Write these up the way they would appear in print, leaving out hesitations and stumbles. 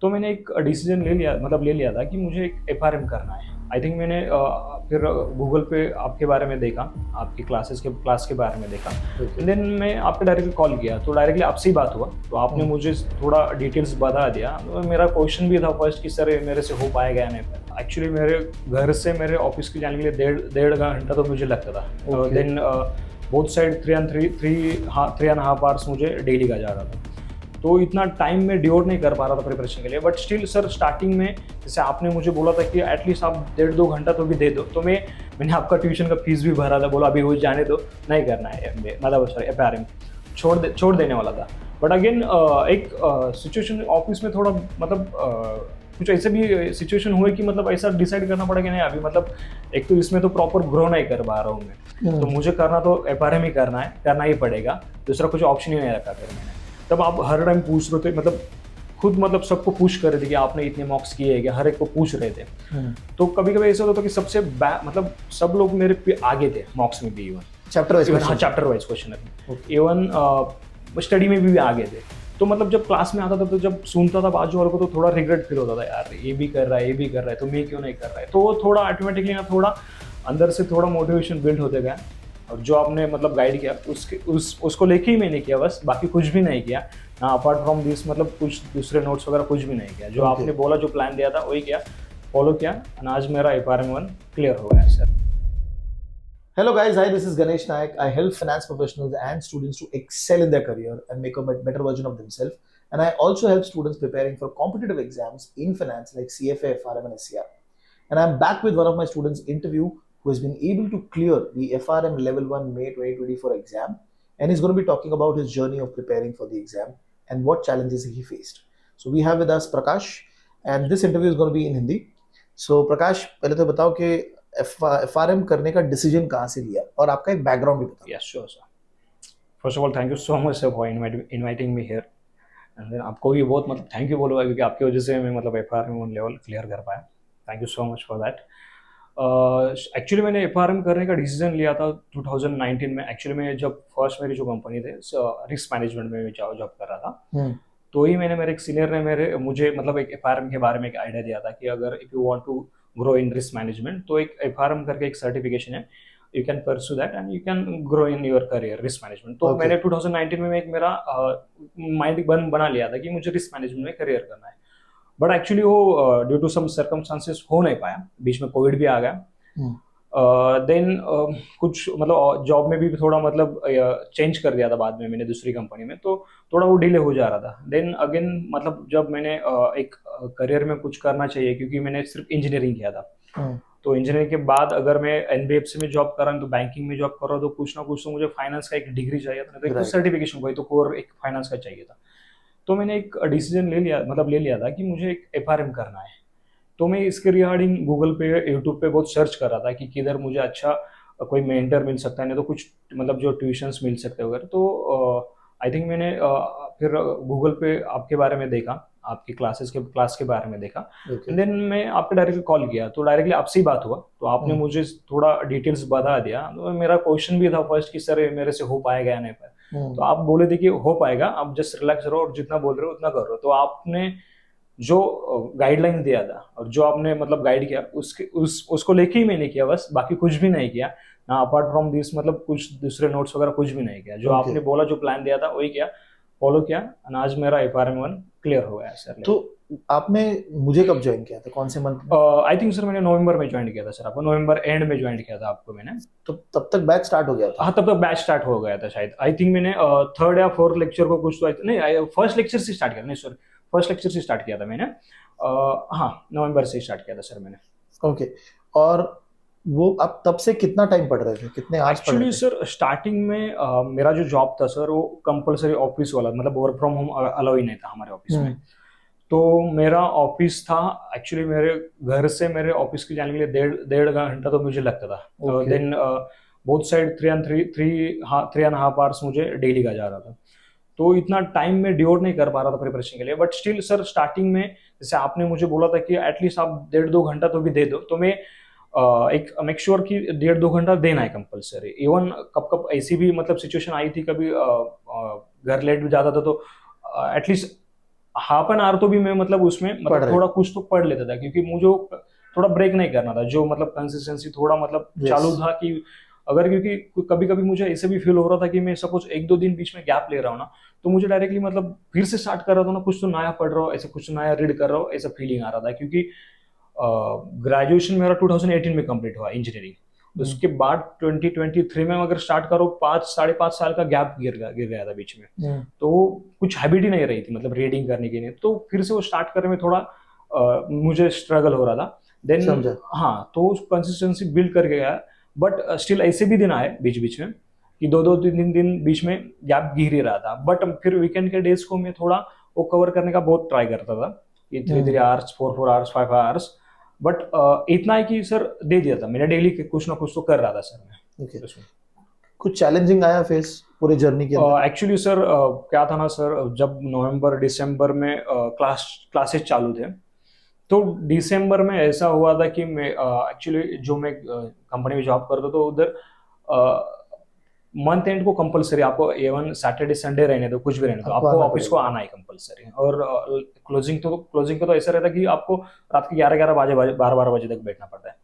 तो मैंने एक डिसीजन ले लिया था कि मुझे एक एफआरएम करना है। आई थिंक मैंने फिर गूगल पे आपके बारे में देखा, आपकी क्लास के बारे में देखा। ओके। देन मैं आपको डायरेक्टली कॉल किया, तो डायरेक्टली आपसे ही बात हुआ, तो आपने हम्म। मुझे थोड़ा डिटेल्स बता दिया। तो मेरा क्वेश्चन भी था फर्स्ट कि सर मेरे से हो पाएगा या नहीं। एक्चुअली मेरे घर से मेरे ऑफिस के जाने के लिए डेढ़ डेढ़ घंटा तो मुझे लगता था। Okay. Then both side 3.5 hours मुझे डेली का जा रहा था। तो इतना टाइम में डिवोट नहीं कर पा रहा था प्रिपरेशन के लिए। बट स्टिल सर स्टार्टिंग में जैसे आपने मुझे बोला था कि एटलीस्ट आप 1.5-2 घंटा तो भी दे दो, तो मैंने आपका ट्यूशन का फीस भी भरा था, बोला अभी वो जाने दो, नहीं करना है मतलब सॉरी एफआरएम छोड़ देने वाला था। बट अगेन एक सिचुएशन ऑफिस में थोड़ा मतलब कुछ ऐसे भी सिचुएशन हुए कि मतलब ऐसा डिसाइड करना पड़ा कि नहीं अभी मतलब एक तो इसमें तो प्रॉपर ग्रो नहीं कर पा रहा हूँ मैं, तो मुझे करना तो एफआरएम ही करना ही पड़ेगा, दूसरा कुछ ऑप्शन ही नहीं रखा फिर मैंने। तब आप हर टाइम पूछ रहे थे, मतलब खुद मतलब सबको पूछ कर रहे थे कि आपने इतने मार्क्स किए हैं क्या, हर एक को पूछ रहे थे। तो कभी कभी ऐसा होता था कि मतलब सब लोग मेरे पे आगे थे मार्क्स में भी, इवन चैप्टर वाइज हाँ chapter wise question even study में भी आगे थे। तो मतलब जब क्लास में आता था तो जब सुनता था बाजू वालों को तो थोड़ा रिग्रेट फील होता था, यार ये भी कर रहा है तो मैं क्यों नहीं कर रहा है। तो वो थोड़ा ऑटोमेटिकली ना थोड़ा अंदर से थोड़ा मोटिवेशन बिल्ड होते गया। और जो आपने मतलब गाइड किया उसको लेके ही मैंने किया, बस बाकी कुछ भी नहीं किया ना अपार्ट फ्रॉम दिस, मतलब कुछ दूसरे नोट्स वगैरह कुछ भी नहीं किया। जो आपने बोला, जो प्लान दिया था वही किया, फॉलो किया, और आज मेरा एफआरएम 1 क्लियर हो गया sir. Hello guys, hi, this is Ganesh Nayak. I help finance professionals and students to excel in their career and make a better version of themselves. And I also help students preparing for competitive exams in finance like CFA, FRM and SCR. And I'm back with one of my students interview who has been able to clear the FRM Level 1 May 2024 exam. And he's going to be talking about his journey of preparing for the exam and what challenges he faced. So we have with us Prakash, and this interview is going to be in Hindi. So Prakash, पहले तो बताओ कि FRM करने का decision कहाँ से लिया और आपका एक बैकग्राउंड भी बताओ। Yes sure sir. First of all thank you so much sir for inviting me here. And then आपको भी बहुत मतलब थैंक यू बोलूँगा, क्योंकि आपकी वजह से मैं मतलब एफआरएम लेवल क्लियर कर पाया। Thank you so much for that. Actually मैंने एफआरएम करने का डिसीजन लिया था 2019 में। एक्चुअली मैं जब फर्स्ट मेरी जो कंपनी थे रिस्क मैनेजमेंट में जॉब कर रहा था, तो ही मेरे एक सीनियर ने मुझे मतलब एक एफआरएम के बारे में एक आइडिया दिया था कि अगर if you want to grow in risk management तो एक एफआरएम करके एक सर्टिफिकेशन है, you can pursue that and you can grow in your career risk management. तो मैंने 2019 में एक मेरा माइंड बना लिया था कि मुझे रिस्क मैनेजमेंट में करियर करना है। बट एक्चुअली वो ड्यू टू सम सर्कमस्टांसेस हो नहीं पाया, बीच में कोविड भी आ गया। देन कुछ मतलब जॉब में भी थोड़ा मतलब चेंज कर दिया था बाद में मैंने दूसरी कंपनी में, तो थोड़ा वो डिले हो जा रहा था। देन अगेन मतलब जब मैंने एक करियर में कुछ करना चाहिए, क्योंकि मैंने सिर्फ इंजीनियरिंग किया था, तो इंजीनियरिंग के बाद अगर मैं एनबीएफसी में जॉब कर रहा हूँ तो बैंकिंग में जॉब कर रहा हूँ, तो कुछ ना कुछ तो मुझे फाइनेंस का एक डिग्री चाहिए था, नहीं तो एक सर्टिफिकेशन कोई तो कोर एक फाइनेंस का चाहिए था। तो मैंने एक डिसीजन ले लिया था कि मुझे एक एफआरएम करना है। तो मैं इसके रिगार्डिंग गूगल पे यूट्यूब पे बहुत सर्च कर रहा था कि किधर मुझे अच्छा कोई मेंटर मिल सकता है, नहीं तो कुछ मतलब जो ट्यूशंस मिल सकते हैं वगैरह। तो आई थिंक मैंने फिर गूगल पे आपके बारे में देखा, आपकी क्लास के बारे में देखा। देन मैं आपको डायरेक्टली कॉल किया, तो डायरेक्टली आपसे ही बात हुआ, तो आपने मुझे थोड़ा डिटेल्स बता दिया। तो मेरा क्वेश्चन भी था फर्स्ट कि सर मेरे से हो पाएगा या नहीं पाएगा। तो आप बोले थे कि हो पाएगा, आप जस्ट रिलैक्स रहो और जितना बोल रहे हो उतना करो। तो आपने जो गाइडलाइन दिया था और जो आपने मतलब गाइड किया उसको लेके ही मैंने किया, बस बाकी कुछ भी नहीं किया ना अपार्ट फ्रॉम दिस, मतलब कुछ दूसरे नोट्स वगैरह कुछ भी नहीं किया। जो आपने बोला, जो प्लान दिया था वही किया, फॉलो किया, और आज मेरा एफआरएम 1 क्लियर हो गया सर। तो आपने मुझे कब ज्वाइन किया था, कौन से मंथ? आई थिंक सर मैंने नवंबर में ज्वाइन किया था सर, आपको नवंबर एंड में ज्वाइन किया था आपको मैंने। तो तब तक बैच स्टार्ट हो गया था? हाँ तब तक बैच स्टार्ट हो गया था शायद। आई थिंक मैंने थर्ड या फोर्थ लेक्चर को कुछ तो नहीं, फर्स्ट लेक्चर से स्टार्ट किया, नहीं सॉरी फर्स्ट लेक्चर से स्टार्ट किया था मैंने। हाँ नवंबर से स्टार्ट किया था सर मैंने। ओके। और वो आप तब से कितना टाइम पढ़ रहे थे, कितने आवर्स पढ़ रहे थे? एक्चुअली सर स्टार्टिंग में मेरा जो जॉब था सर वो कंपलसरी ऑफिस वाला, मतलब वर्क फ्रॉम होम अलाउ ही नहीं था हमारे ऑफिस में। तो मेरा ऑफिस था एक्चुअली, मेरे घर से मेरे ऑफिस के जाने के लिए डेढ़ घंटा तो मुझे लगता था। देन बोथ साइड 3.5 आवर्स मुझे डेली का जा रहा था। तो इतना टाइम में डिवोट नहीं कर पा रहा था प्रिपरेशन के लिए। बट स्टिल सर स्टार्टिंग में जैसे आपने मुझे बोला था कि एटलीस्ट आप 1.5-2 घंटा तो भी दे दो, तो मैं एक मेक श्योर कि 1.5-2 घंटा देना है कंपलसरी। इवन कब ऐसी भी मतलब सिचुएशन आई थी, कभी घर लेट भी जाता था तो एटलीस्ट हाफ एन आवर तो भी मैं मतलब उसमें पढ़ मतलब रहे। थोड़ा कुछ तो पढ़ लेता था, क्योंकि मुझे थोड़ा ब्रेक नहीं करना था, जो मतलब कंसिस्टेंसी थोड़ा मतलब Yes. चालू था कि अगर, क्योंकि कभी कभी मुझे ऐसे भी फील हो रहा था कि मैं सपोज एक दो दिन बीच में गैप ले रहा हूँ ना, तो मुझे डायरेक्टली मतलब फिर से स्टार्ट कर रहा था ना, कुछ तो नया पढ़ रहा हूँ, ऐसे कुछ नया रीड कर रहा हूँ, ऐसा फीलिंग आ रहा था। क्योंकि ग्रेजुएशन मेरा 2018 में कंप्लीट हुआ इंजीनियरिंग, उसके बाद 2023 में अगर स्टार्ट करो, 5 साढ़े 5 साल का गैप गिर गया था बीच में। तो कुछ हैबिट ही नहीं रही थी मतलब रीडिंग करने की, नहीं तो फिर से वो स्टार्ट करने में थोड़ा मुझे स्ट्रगल हो रहा था। देन समझा। हाँ, तो कंसिस्टेंसी बिल्ड करके गया, बट स्टिल ऐसे भी दिन आए बीच बीच में कि दो दो तीन तीन दिन बीच में गैप गिर ही रहा था, बट फिर वीकेंड के डेज को मैं थोड़ा वो कवर करने का बहुत ट्राई करता था कि 3 3 आवर्स 4 4 आवर्स 5 आवर्स। बट इतना है कि सर दे दिया था मैंने, डेली कुछ ना कुछ तो कर रहा था सर मैं ओके। उसमें। कुछ चैलेंजिंग आया फेस पूरे जर्नी के अंदर? एक्चुअली सर क्या था ना सर, जब नवंबर दिसंबर में क्लासेस चालू थे, तो दिसंबर में ऐसा हुआ था कि मैं एक्चुअली जो मैं कंपनी में जॉब करता तो उधर मंथ एंड को कंपलसरी आपको इवन सैटरडे संडे रहने दो, कुछ भी रहने दो, आपको आपको आना ऑफिस को पड़ेगा। आना है कंपलसरी। और क्लोजिंग का तो ऐसा रहता है कि आपको रात के 11 11 बजे 12 12 बजे तक बैठना पड़ता है।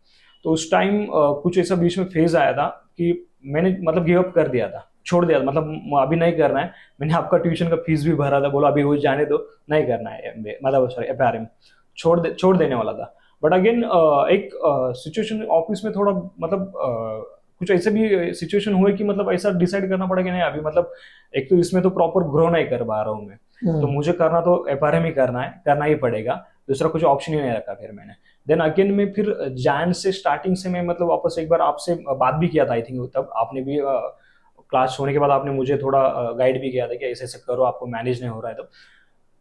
तो उस टाइम कुछ ऐसा बीच में फेज आया था कि मैंने मतलब गिव अप कर दिया था, छोड़ दिया था, मतलब अभी नहीं करना है। मैंने आपका ट्यूशन का फीस भी भरा था, बोला अभी वो जाने दो, नहीं करना है MBA, मतलब सॉरी FRM, छोड़ देने वाला था। बट अगेन एक सिचुएशन ऑफिस में थोड़ा मतलब कुछ ऐसे भी सिचुएशन हुए कि मतलब ऐसा डिसाइड करना पड़ा कि नहीं अभी मतलब एक तो इसमें तो प्रॉपर ग्रो नहीं कर पा रहा हूँ मैं, तो मुझे करना तो FRM ही करना है, करना ही पड़ेगा, दूसरा कुछ ऑप्शन ही नहीं रखा फिर मैंने। देन अगेन मैं फिर जैन से स्टार्टिंग से मैं मतलब वापस एक बार आपसे बात भी किया था आई थिंक, तब आपने भी क्लास होने के बाद आपने मुझे थोड़ा गाइड भी किया था कि ऐसे ऐसे करो, आपको मैनेज नहीं हो रहा है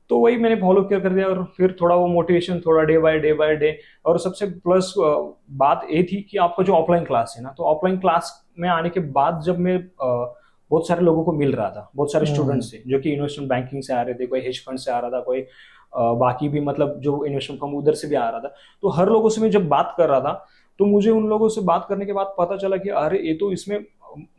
तो वही मैंने फॉलो कर दिया। और फिर थोड़ा वो मोटिवेशन थोड़ा डे बाय डे। और सबसे प्लस बात ये थी कि आपका जो ऑफलाइन क्लास है ना, तो ऑफलाइन क्लास में आने के बाद जब मैं बहुत सारे लोगों को मिल रहा था, बहुत सारे स्टूडेंट्स थे जो कि इन्वेस्टमेंट बैंकिंग से आ रहे थे, कोई हेज फंड से आ रहा था, कोई बाकी भी मतलब जो इन्वेस्टमेंट फर्म उधर से भी आ रहा था। तो हर लोगों से मैं जब बात कर रहा था, तो मुझे उन लोगों से बात करने के बाद पता चला कि अरे ये तो इसमें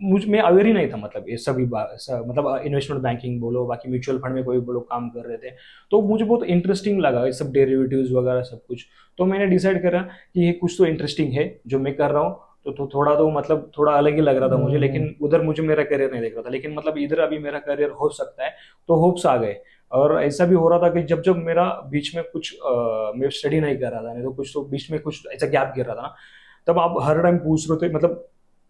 मुझ मैं अवेयर ही नहीं था, मतलब ये सभी मतलब इन्वेस्टमेंट बैंकिंग बोलो, बाकी म्यूचुअल फंड में कोई लोग काम कर रहे थे, तो मुझे बहुत इंटरेस्टिंग लगा ये सब डेरिवेटिव्स वगैरह सब कुछ। तो मैंने डिसाइड करा कि ये कुछ तो इंटरेस्टिंग है जो मैं कर रहा हूँ, तो थोड़ा तो मतलब थोड़ा अलग ही लग रहा था मुझे, लेकिन उधर मुझे मेरा करियर नहीं देख रहा था, लेकिन मतलब इधर अभी मेरा करियर हो सकता है, तो होप्स आ गए। और ऐसा भी हो रहा था कि जब जब मेरा बीच में कुछ मैं स्टडी नहीं कर रहा था, नहीं तो कुछ तो बीच में कुछ ऐसा गैप गिर रहा था ना, तब आप हर टाइम पूछ रहे थे, मतलब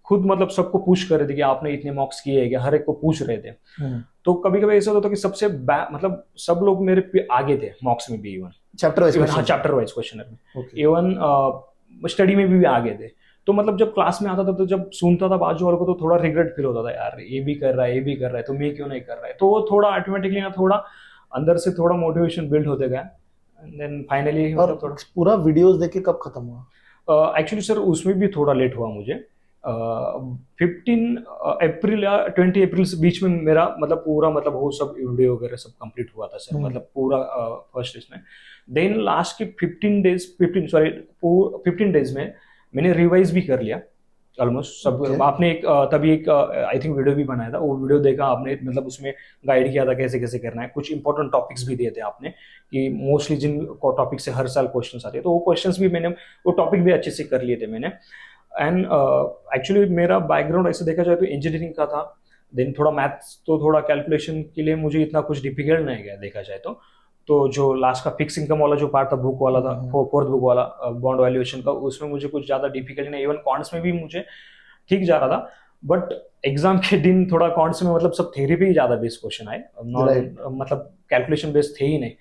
खुद मतलब सबको पूछ कर रहे थे कि आपने इतने मॉक्स किए हैं क्या, हर एक को पूछ रहे थे। तो कभी कभी ऐसा होता था कि मतलब सब लोग मेरे पे आगे थे मॉक्स में भी, इवन चैप्टर वाइज इवन हाँ क्वेश्चन। चैप्टर वाइज क्वेश्चन में, ओके। इवन स्टडी में भी आगे थे। तो मतलब जब क्लास में आता था तो जब सुनता था बाजू वालों को, तो थोड़ा रिग्रेट फील होता था, यार ये भी कर रहा है, ये भी कर रहा है, तो मैं क्यों नहीं कर रहा है। तो वो थोड़ा ऑटोमेटिकली ना थोड़ा अंदर से थोड़ा मोटिवेशन बिल्ड होते गया। देन फाइनली और मतलब थोड़ा पूरा वीडियोस देख के कब खत्म हुआ? एक्चुअली सर उसमें भी थोड़ा लेट हुआ मुझे। 15 अप्रैल या 20 अप्रैल से बीच में मेरा मतलब पूरा मतलब वो सब वीडियो वगैरह सब कंप्लीट हुआ था सर, मतलब पूरा फर्स्ट इसमें। देन लास्ट के 15 डेज में मैंने रिवाइज भी कर लिया ऑलमोस्ट सब। Okay. आपने एक तभी एक आई थिंक वीडियो भी बनाया था, वो वीडियो देखा आपने, मतलब उसमें गाइड किया था कैसे कैसे करना है, कुछ इंपॉर्टेंट टॉपिक्स भी दिए थे आपने कि मोस्टली जिन टॉपिक से हर साल क्वेश्चंस आते हैं, तो वो क्वेश्चंस भी मैंने वो टॉपिक भी अच्छे से कर लिए थे मैंने। एंड एक्चुअली मेरा बैकग्राउंड ऐसे देखा जाए तो इंजीनियरिंग का था। देन थोड़ा मैथ्स तो थोड़ा कैलकुलेशन के लिए मुझे इतना कुछ डिफिकल्ट नहीं गया देखा जाए तो जो लास्ट का फिक्स इनकम वाला जो पार्ट था, बुक वाला था, फोर्थ बुक वाला बॉन्ड वैल्यूएशन का, उसमें मुझे कुछ ज्यादा डिफिकल्टी नहीं, इवन कॉन्ट्स में भी मुझे ठीक जा रहा था। बट एग्जाम के दिन थोड़ा कॉन्ट्स में मतलब सब थ्योरी पे ही ज्यादा बेस्ड क्वेश्चन आए, Right. मतलब कैलकुलेशन बेस्ड थे ही नहीं।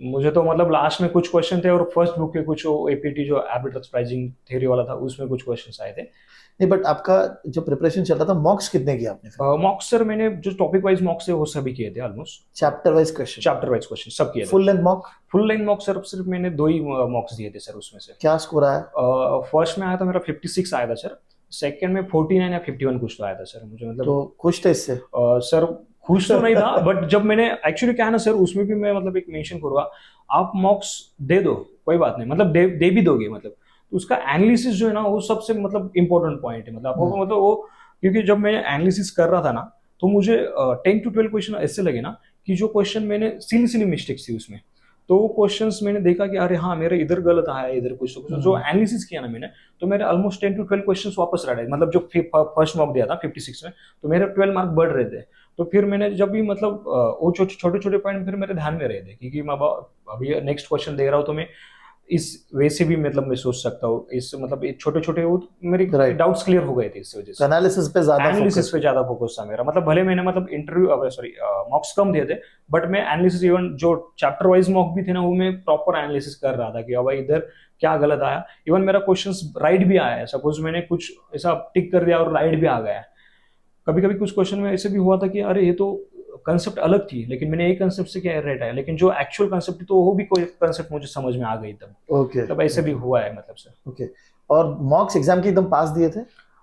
मुझे तो मतलब लास्ट में कुछ क्वेश्चन थे, और फर्स्ट बुक के कुछ APT जो आर्बिट्रेज प्राइसिंग थ्योरी वाला था, उसमें कुछ क्वेश्चंस आए थे। नहीं, बट आपका जो प्रिपरेशन चल रहा था, मॉक्स कितने किए आपने फिर? मॉक्स सर मैंने जो टॉपिक वाइज मॉक्स है वो सभी किए थे almost. Chapter wise question? Chapter wise question सब किए थे। Full length mock? Full length मॉक्स sir सिर्फ मैंने 2 ही मॉक्स दिए थे सर उसमें से। क्या स्कोर आया? फर्स्ट में आया था मेरा 56 आया था सर, सेकंड में 49 या 51 कुछ तो आया था सर मुझे, मतलब तो खुश थे इससे? सर खुश तो नहीं था, बट जब मैंने एक्चुअली क्या है ना सर, उसमें भी मैं मतलब एक मेंशन करूंगा, आप मॉक्स दे दो कोई बात नहीं, मतलब दे भी दोगे, मतलब तो उसका एनालिसिस जो है ना वो सबसे मतलब इंपॉर्टेंट पॉइंट है, मतलब आपको मतलब वो, क्योंकि जब मैं एनालिसिस कर रहा था ना, तो मुझे 10 to 12 क्वेश्चन ऐसे लगे ना कि जो क्वेश्चन मैंने सिली मिस्टेक्स थी उसमें, तो वो क्वेश्चंस मैंने देखा कि अरे हाँ मेरे इधर गलत आया है, इधर कुछ तो जो एनालिसिस किया ना मैंने, तो मेरे ऑलमोस्ट 10 to 12 क्वेश्चंस वापस रह गए, मतलब जो फर्स्ट मॉक दिया था 56 में, तो मेरे 12 मार्क बढ़ रहे थे। तो फिर मैंने जब भी मतलब वो छोटे छोटे पॉइंट फिर मेरे ध्यान में रहे थे, क्योंकि मैं अभी नेक्स्ट क्वेश्चन दे रहा हूँ तो मैं इस वे से भी मतलब मैं सोच सकता हूँ, इस मतलब छोटे छोटे वो मेरे डाउट्स क्लियर हो गए थे इस वजह से। एनालिसिस पे ज्यादा फोकस था मेरा, मतलब भले मैंने मतलब इंटरव्यू सॉरी मॉक्स कम दिए थे, बट मैं एनालिसिस इवन जो चैप्टर वाइज मॉक भी थे ना वो मैं प्रॉपर एनालिसिस कर रहा था कि अब इधर क्या गलत आया। इवन मेरा क्वेश्चन राइट भी आया है, सपोज मैंने कुछ ऐसा टिक कर दिया और राइट भी आ गया। कभी कभी कुछ क्वेश्चन में ऐसे भी हुआ था कि अरे ये तो कंसेप्ट अलग थी, लेकिन मैंने एक कंसेप्ट से क्या राइट आया, लेकिन जो एक्चुअल कंसेप्ट थी तो वो भी कोई कंसेप्ट मुझे समझ में आ गई तब। ओके, तब ऐसे भी हुआ है मतलब सर। ओके। और मॉक्स एग्जाम के एकदम पास दिए थे?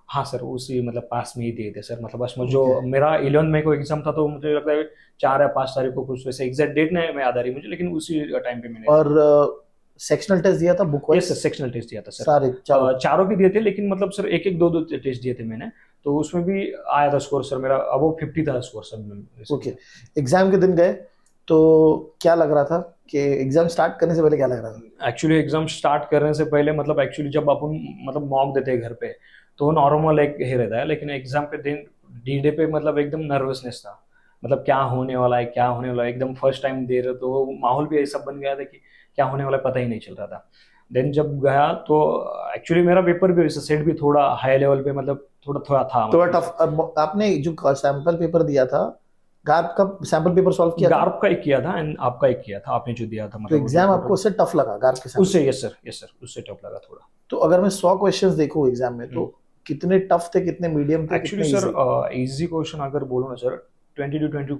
हाँ सर, उसी मतलब पास में ही दिए थे सर, मतलब बस जो मेरा 11 मई को एग्जाम था तो मुझे लगता है 4 या 5 तारीख को कुछ वैसे एग्जैक्ट डेट नहीं मैं याद आ रही मुझे, लेकिन उसी टाइम पे मैंने। और सेक्शनल टेस्ट दिया था book wise? Yes sir, sectional test दिया था सर, सारे चारों भी दिए थे, लेकिन मतलब सर एक एक दो टेस्ट दिए थे मैंने, तो उसमें भी आया था स्कोर सर मेरा, अब वो 50 था स्कोर सर। ओके। एग्जाम के दिन गए तो क्या लग रहा था कि एग्जाम स्टार्ट करने से पहले क्या लग रहा था? एक्चुअली एग्जाम स्टार्ट करने से पहले मतलब एक्चुअली जब अपन मतलब मॉक देते हैं घर पे तो नॉर्मल एक ही रहता है, लेकिन एग्जाम के दिन डी डे पे मतलब एकदम नर्वसनेस था, मतलब क्या होने वाला है क्या होने वाला है, एकदम फर्स्ट टाइम दे रहे तो माहौल भी ऐसा बन गया था कि क्या होने वाला है पता ही नहीं चल रहा था। देन जब गया तो एक्चुअली मेरा पेपर भी वैसे सेट भी थोड़ा हाई लेवल पे मतलब थोड़ा थोड़ा था, तो मतलब टफ। आपने जो सैंपल पेपर दिया था, गार्प का सैंपल पेपर सॉल्व किया था? गार्प का एक किया था एंड आपका एक किया था, आपने जो दिया था तो मतलब एग्जाम आपको उससे टफ लगा गार्प के साथ? उससे यस सर उससे टफ लगा थोड़ा। तो अगर मैं 100 क्वेश्चंस देखूं एग्जाम में तो कितने टफ थे, कितने मीडियम थे, एक्चुअली सर इजी क्वेश्चन अगर बोलो ना सर 22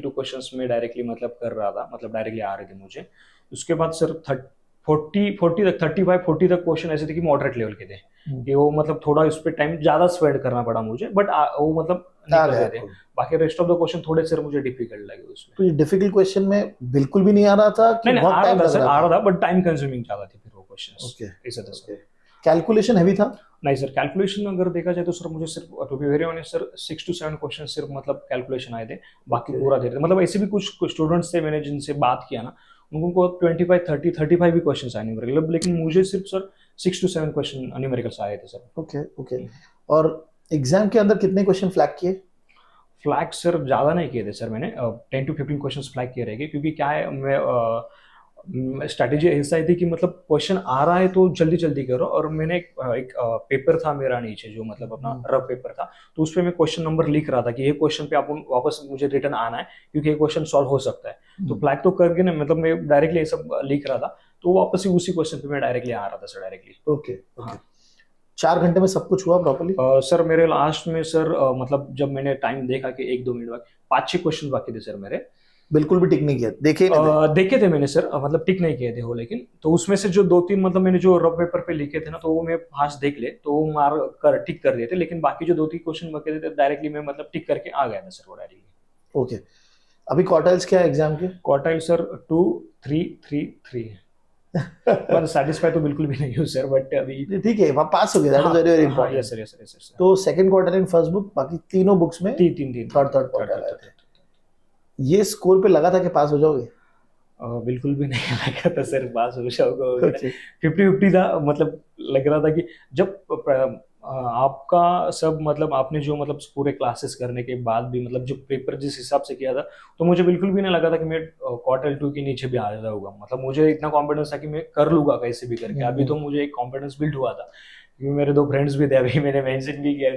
क्वेश्चंस में डायरेक्टली मतलब कर रहा था, मतलब डायरेक्टली आ रहे थे मुझे। उसके बाद सर 40 तक 35-40 तक क्वेश्चन ऐसे थे कि मॉडरेट लेवल के थे, कि वो मतलब थोड़ा उस पर टाइम ज्यादा स्पेंड करना पड़ा मुझे, बट वो मतलब निकल गए थे। बाकी रेस्ट ऑफ द क्वेश्चन थोड़े सर मुझे डिफिकल्ट लगे उसमें। तो ये डिफिकल्ट क्वेश्चन में बिल्कुल भी नहीं आ रहा था कि नहीं बहुत आ टाइम रहा था लग सर, रहा आ था? रहा था बट टाइम कंज्यूमिंग ज्यादा थी फिर वो क्वेश्चंस। ओके, ऐसा था सर। कैलकुलेशन हैवी था? नहीं सर, कैलकुलेशन अगर देखा जाए तो सर मुझे सिर्फ to be very honest sir 6 to 7 question सिर्फ मतलब कैलकुलेशन आए थे, बाकी पूरा दे थे। मतलब ऐसे भी कुछ स्टूडेंट्स थे मैंने जिनसे बात किया ना, उनको 25-30-35 भी क्वेश्चन आए न्यूमेरिकल, लेकिन मुझे सिर्फ सर 6 to 7 क्वेश्चन न्यूमेरिकल्स आए थे सर। Okay, okay. और एग्जाम के अंदर कितने क्वेश्चन फ्लैग किए? फ्लैग सर ज़्यादा नहीं किए थे सर मैंने, 10 to 15 क्वेश्चन फ्लैग किए रहेंगे, क्योंकि क्या है मैं स्ट्रैटेजी ऐसा ही थी कि मतलब क्वेश्चन आ रहा है तो जल्दी जल्दी करो, और मैंने एक पेपर था मेरा नीचे जो मतलब अपना रफ पेपर था, तो उस पर मैं क्वेश्चन नंबर लिख रहा था कि ये क्वेश्चन पे आप वापस मुझे रिटर्न आना है क्योंकि ये क्वेश्चन सॉल्व हो सकता है। तो फ्लैग तो करके ना मतलब मैं डायरेक्टली ये सब लिख रहा था, तो वापस ही उसी क्वेश्चन पे मैं डायरेक्टली आ रहा था सर डायरेक्टली। Okay, okay. 4 घंटे में सब कुछ हुआ प्रॉपर्ली? सर मेरे लास्ट में सर मतलब जब मैंने टाइम देखा कि 1-2 मिनट बाद 5-6 क्वेश्चन बाकी थे सर मेरे। बिल्कुल भी टिक नहीं किया? देखे ही नहीं थे? देखे थे मैंने सर, मतलब टिक नहीं किए थे वो, लेकिन तो उसमें से जो 2-3 मतलब मैंने जो रफ पेपर पे लिखे थे ना तो वो मैं फास्ट देख ले तो वो मार कर टिक कर दिए थे, लेकिन बाकी जो 2-3 क्वेश्चन बचे थे डायरेक्टली मैं मतलब टिक करके आ गया था सर वो डायरेक्टली। ओके। अभी क्वार्टाइल्स क्या है एग्जाम के? क्वार्टाइल सर 2 3 3 3 पर सेटिस्फाई तो बिल्कुल भी नहीं हूँ सर, बट अभी ठीक है, वहाँ पास हो गया, that is very very important. Yes sir yes sir. तो second quartile in first book, बाकी तीनों बुक्स में तीन थर्ड क्वार्टाइल आए थे। ये स्कोर पे लगा था कि पास हो जाओगे? बिल्कुल भी नहीं लगा था सर पास हो जाऊंगा, 50-50 था, मतलब लग रहा था कि जब आपका सब मतलब आपने जो मतलब पूरे क्लासेस करने के बाद भी मतलब जो पेपर जिस हिसाब से किया था, तो मुझे बिल्कुल भी नहीं लगा था कि मैं क्वार्टर 2 के नीचे भी आ जाऊंगा, मतलब मुझे इतना कॉन्फिडेंस था कि मैं कर लूंगा कैसे भी करके। अभी तो मुझे एक कॉन्फिडेंस बिल्ड हुआ था क्योंकि मेरे 2 फ्रेंड्स भी थे, अभी मैंने मेंशन भी किया,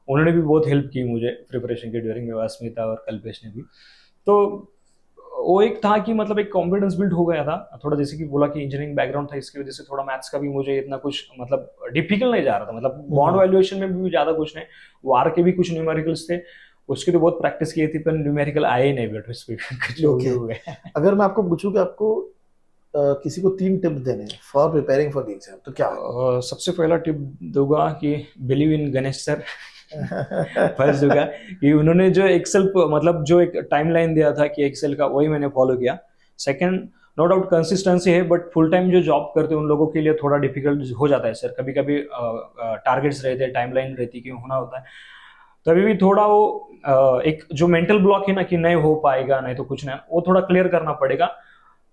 उन्होंने भी बहुत हेल्प की मुझे प्रिपरेशन के ड्यूरिंग में, अस्मिता और कल्पेश ने भी। तो वो एक था कि मतलब एक कॉन्फिडेंस बिल्ड हो गया था थोड़ा, जैसे कि बोला कि इंजीनियरिंग बैकग्राउंड था इसकी वजह से थोड़ा मैथ्स का भी मुझे इतना कुछ मतलब डिफिकल्ट नहीं जा रहा था, मतलब बॉन्ड वैल्यूएशन में भी ज्यादा कुछ नहीं, वार के भी कुछ न्यूमेरिकल्स थे उसकी तो बहुत प्रैक्टिस की थी, पर न्यूमेरिकल आए ही नहीं बेटा कुछ हो गया। अगर मैं आपको पूछूं कि आपको किसी को 3 टिप्स देने हैं for preparing for the exam तो क्या? सबसे पहला टिप दूंगा कि believe in Ganesh sir. First दूंगा कि उन्होंने जो एक्सेल मतलब जो एक टाइमलाइन दिया था कि एक्सेल का, वही मैंने फॉलो किया। सेकंड, नो डाउट कंसिस्टेंसी है, बट फुल टाइम जो जॉब करते हैं उन लोगों के लिए थोड़ा डिफिकल्ट हो जाता है सर, कभी कभी टारगेट्स रहते हैं, टाइमलाइन रहती है कि होना होता है। तो अभी भी थोड़ा वो एक जो मेंटल ब्लॉक है ना कि नहीं हो पाएगा, नहीं तो कुछ नहीं, वो थोड़ा क्लियर करना पड़ेगा।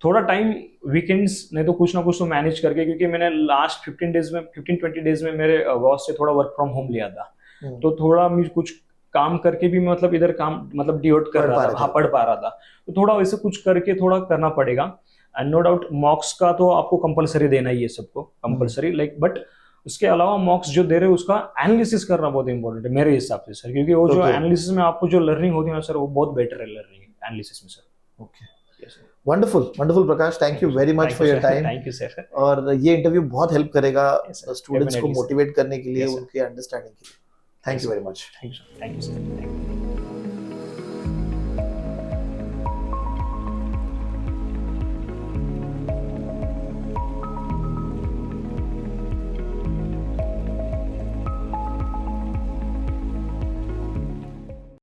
थोड़ा टाइम, वीकेंड्स नहीं तो कुछ ना कुछ तो मैनेज करके, क्योंकि मैंने लास्ट 15-20 डेज में मेरे बॉस से थोड़ा वर्क फ्रॉम होम लिया था। तो थोड़ा मैं कुछ काम करके भी मैं मतलब इधर काम मतलब डिवोट कर पढ़ रहा पा था, रहे हाँ थे। पढ़ पा रहा था। तो थोड़ा वैसे कुछ करके थोड़ा करना पड़ेगा। एंड नो डाउट मॉक्स का तो आपको कंपलसरी देना ही है सबको, कंपलसरी लाइक, बट उसके अलावा मॉक्स जो दे रहे हो उसका एनालिसिस करना बहुत इंपॉर्टेंट है मेरे हिसाब से सर, क्योंकि वो जो Okay. एनालिसिस में आपको जो लर्निंग होती है ना सर, वो बहुत बेटर है लर्निंग एनालिसिस में sir. Okay. Yes, sir. Wonderful wonderful Prakash, thank you very much Thank for you, your sir. Time. Thank you, sir. और ये इंटरव्यू बहुत हेल्प करेगा Yes, sir. स्टूडेंट्स को Definitely, sir. मोटिवेट करने के लिए, Yes, sir. उनके अंडरस्टैंडिंग के लिए। Thank Yes, you sir. Very much. Thank you, sir. Thank you, sir. Thank you.